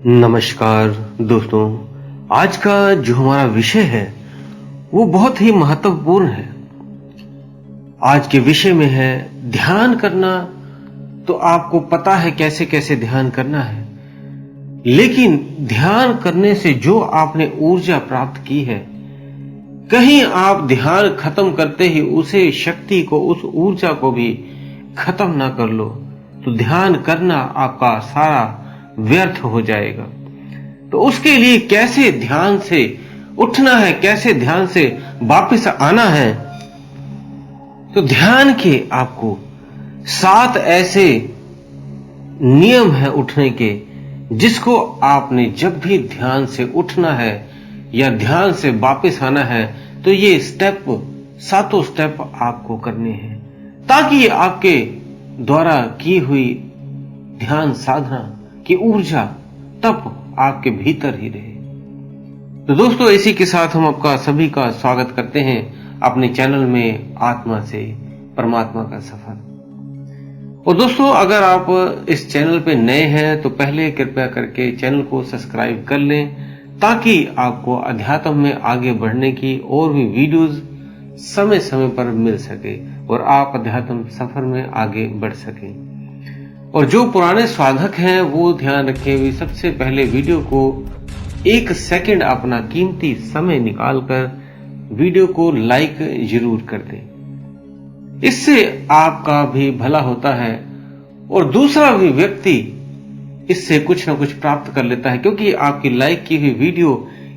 नमस्कार दोस्तों। आज का जो हमारा विषय है वो बहुत ही महत्वपूर्ण है। आज के विषय में है ध्यान करना। तो आपको पता है कैसे कैसे ध्यान करना है, लेकिन ध्यान करने से जो आपने ऊर्जा प्राप्त की है, कहीं आप ध्यान खत्म करते ही उसे शक्ति को, उस ऊर्जा को भी खत्म ना कर लो तो ध्यान करना आपका सारा व्यर्थ हो जाएगा। तो उसके लिए कैसे ध्यान से उठना है, कैसे ध्यान से वापस आना है, तो ध्यान के आपको 7 ऐसे नियम है उठने के, जिसको आपने जब भी ध्यान से उठना है या ध्यान से वापस आना है तो ये सातों स्टेप आपको करने हैं, ताकि ये आपके द्वारा की हुई ध्यान साधना की ऊर्जा तब आपके भीतर ही रहे। तो दोस्तों, इसी के साथ हम आपका सभी का स्वागत करते हैं अपने चैनल में आत्मा से परमात्मा का सफर। और दोस्तों, अगर आप इस चैनल पे नए हैं तो पहले कृपया करके चैनल को सब्सक्राइब कर लें, ताकि आपको अध्यात्म में आगे बढ़ने की और भी वीडियोस समय समय पर मिल सके और आप अध्यात्म सफर में आगे बढ़ सकें। और जो पुराने साधक हैं वो ध्यान रखें, भी सबसे पहले वीडियो को 1 सेकंड अपना कीमती समय निकालकर वीडियो को लाइक जरूर कर दें। इससे आपका भी भला होता है और दूसरा भी व्यक्ति इससे कुछ ना कुछ प्राप्त कर लेता है, क्योंकि आपकी लाइक की हुई वीडियो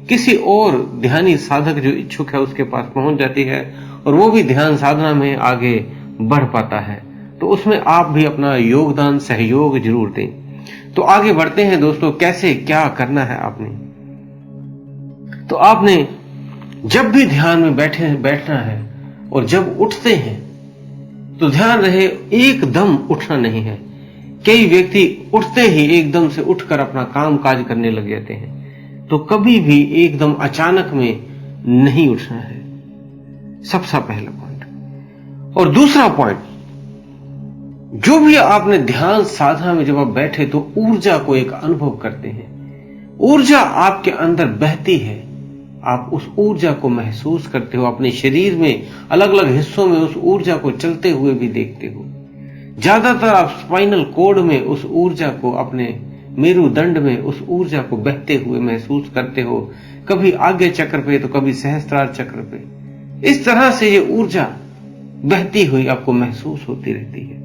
किसी और ध्यानी साधक जो इच्छुक है उसके पास पहुंच जाती है और वो भी ध्यान साधना में आगे बढ़ पाता है। तो उसमें आप भी अपना योगदान, सहयोग जरूर दें। तो आगे बढ़ते हैं दोस्तों, कैसे क्या करना है आपने। तो आपने जब भी ध्यान में बैठना है और जब उठते हैं तो ध्यान रहे एकदम उठना नहीं है। कई व्यक्ति उठते ही एकदम से उठकर अपना काम काज करने लग जाते हैं, तो कभी भी एकदम अचानक में नहीं उठना है, सबसे पहला पॉइंट। और दूसरा पॉइंट, जो भी आपने ध्यान साधना में जब आप बैठे तो ऊर्जा को एक अनुभव करते हैं, ऊर्जा आपके अंदर बहती है, आप उस ऊर्जा को महसूस करते हो, अपने शरीर में अलग अलग हिस्सों में उस ऊर्जा को चलते हुए भी देखते हो। ज्यादातर आप स्पाइनल कॉर्ड में उस ऊर्जा को, अपने मेरुदंड में उस ऊर्जा को बहते हुए महसूस करते हो, कभी आज्ञा चक्र पे तो कभी सहस्त्रार चक्र पे। इस तरह से ये ऊर्जा बहती हुई आपको महसूस होती रहती है।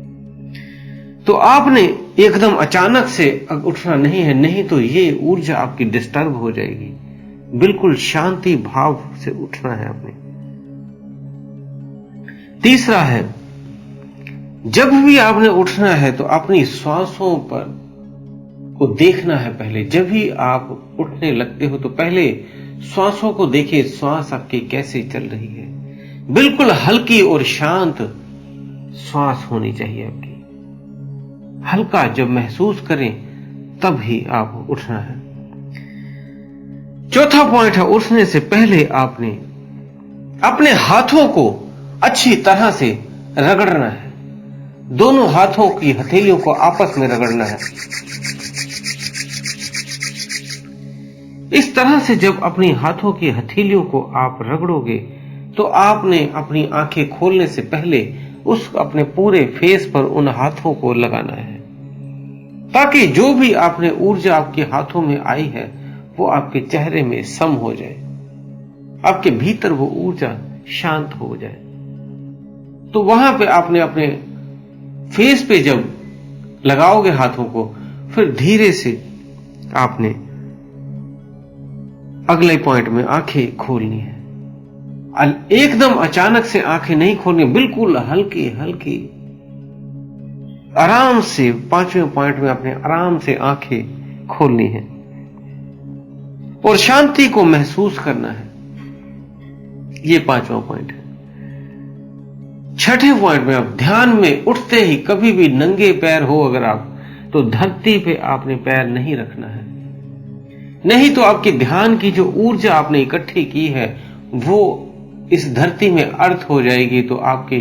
तो आपने एकदम अचानक से उठना नहीं है, नहीं तो ये ऊर्जा आपकी डिस्टर्ब हो जाएगी। बिल्कुल शांति भाव से उठना है आपने। तीसरा है, जब भी आपने उठना है तो अपनी श्वासों पर को देखना है। पहले जब भी आप उठने लगते हो तो पहले श्वासों को देखिए, श्वास आपकी कैसे चल रही है। बिल्कुल हल्की और शांत श्वास होनी चाहिए आपकी। हल्का जब महसूस करें तब ही आप उठना है। चौथा पॉइंट है, उठने से पहले आपने अपने हाथों को अच्छी तरह से रगड़ना है। दोनों हाथों की हथेलियों को आपस में रगड़ना है। इस तरह से जब अपनी हाथों की हथेलियों को आप रगड़ोगे तो आपने अपनी आंखें खोलने से पहले उस अपने पूरे फेस पर उन हाथों को लगाना है, ताकि जो भी आपने ऊर्जा आपके हाथों में आई है वो आपके चेहरे में सम हो जाए, आपके भीतर वो ऊर्जा शांत हो जाए। तो वहां पे आपने अपने फेस पे जब लगाओगे हाथों को, फिर धीरे से आपने अगले पॉइंट में आंखें खोलनी है। एकदम अचानक से आंखें नहीं खोलनी, बिल्कुल हल्की हल्की आराम से 5वें पॉइंट में अपने आराम से आंखें खोलनी है और शांति को महसूस करना है। ये 5वां पॉइंट है। 6ठे पॉइंट में आप ध्यान में उठते ही कभी भी नंगे पैर हो अगर आप, तो धरती पे आपने पैर नहीं रखना है, नहीं तो आपके ध्यान की जो ऊर्जा आपने इकट्ठी की है वो इस धरती में अर्थ हो जाएगी। तो आपके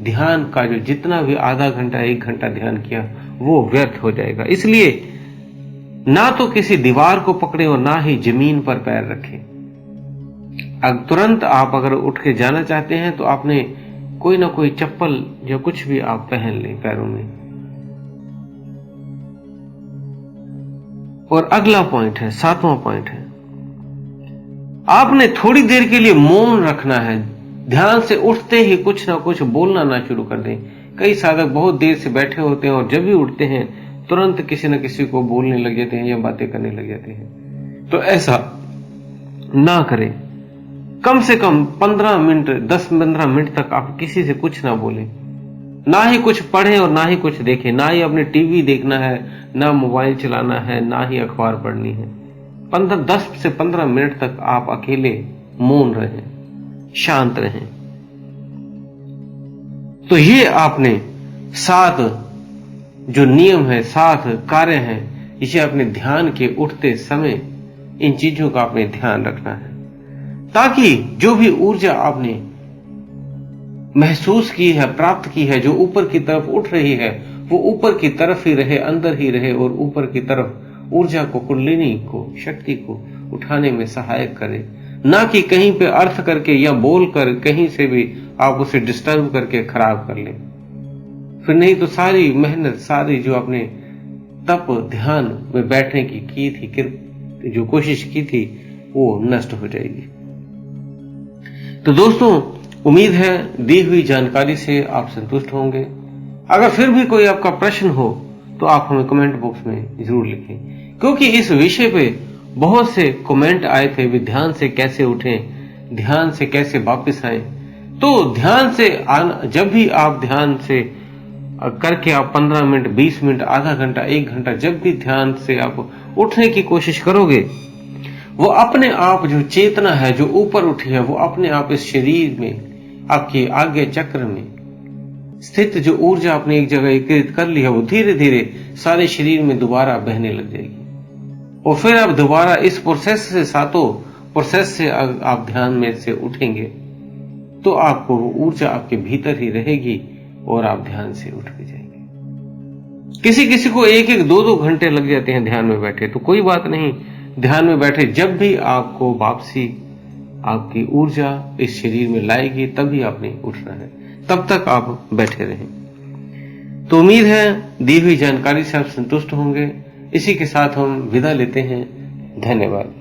ध्यान का जो जितना भी आधा घंटा 1 घंटा ध्यान किया वो व्यर्थ हो जाएगा। इसलिए ना तो किसी दीवार को पकड़े और ना ही जमीन पर पैर रखें। अब तुरंत आप अगर उठ के जाना चाहते हैं तो आपने कोई ना कोई चप्पल या कुछ भी आप पहन लें पैरों में। और अगला पॉइंट है, 7वां पॉइंट है, आपने थोड़ी देर के लिए मौन रखना है। ध्यान से उठते ही कुछ ना कुछ बोलना ना शुरू कर दें। कई साधक बहुत देर से बैठे होते हैं और जब भी उठते हैं तुरंत किसी न किसी को बोलने लग जाते हैं या बातें करने लग जाते हैं। तो ऐसा ना करें। कम से कम 15 मिनट, 10-15 मिनट तक आप किसी से कुछ ना बोलें, ना ही कुछ पढ़ें और ना ही कुछ देखें, ना ही अपने टीवी देखना है, ना मोबाइल चलाना है, ना ही अखबार पढ़नी है। 10 से 15 मिनट तक आप अकेले मौन रहें, शांत रहें। तो ये आपने 7 जो नियम है, 7 कार्य हैं, इसे अपने ध्यान के उठते समय इन चीजों का आपने ध्यान रखना है, ताकि जो भी ऊर्जा आपने महसूस की है, प्राप्त की है, जो ऊपर की तरफ उठ रही है, वो ऊपर की तरफ ही रहे, अंदर ही रहे और ऊपर की तरफ ऊर्जा को, कुंडलिनी को, शक्ति को उठाने में सहायक करे, ना कि कहीं पे अर्थ करके या बोल कर कहीं से भी आप उसे डिस्टर्ब करके खराब कर लें। फिर नहीं तो सारी मेहनत, सारी जो आपने तप ध्यान में बैठने की थी, जो कोशिश की थी, वो नष्ट हो जाएगी। तो दोस्तों, उम्मीद है दी हुई जानकारी से आप संतुष्ट होंगे। अगर फिर भी कोई आपका प्रश्न हो तो आप हमें कमेंट बॉक्स में जरूर लिखें, क्योंकि इस विषय पे बहुत से कमेंट आए थे, भी ध्यान से कैसे उठें, ध्यान से कैसे वापस आए। तो ध्यान से जब भी आप ध्यान से करके आप 15 मिनट, 20 मिनट, आधा घंटा, 1 घंटा, जब भी ध्यान से आप उठने की कोशिश करोगे, वो अपने आप जो चेतना है जो ऊपर उठी है, वो अपने आप इस शरीर में, आपके आज्ञा चक्र में स्थित जो ऊर्जा आपने एक जगह एकत्रित कर ली है, वो धीरे धीरे सारे शरीर में दोबारा बहने लग जाएगी। और फिर आप दोबारा इस प्रोसेस से, 7 प्रोसेस से आप ध्यान में से उठेंगे तो आपको ऊर्जा आपके भीतर ही रहेगी और आप ध्यान से उठ के जाएंगे। किसी किसी को 1-1, 2-2 घंटे लग जाते हैं ध्यान में बैठे, तो कोई बात नहीं। ध्यान में बैठे, जब भी आपको वापसी आपकी ऊर्जा इस शरीर में लाएगी तभी आपने उठना है, तब तक आप बैठे रहें। तो उम्मीद है दी हुई जानकारी से आप संतुष्ट होंगे। इसी के साथ हम विदा लेते हैं। धन्यवाद।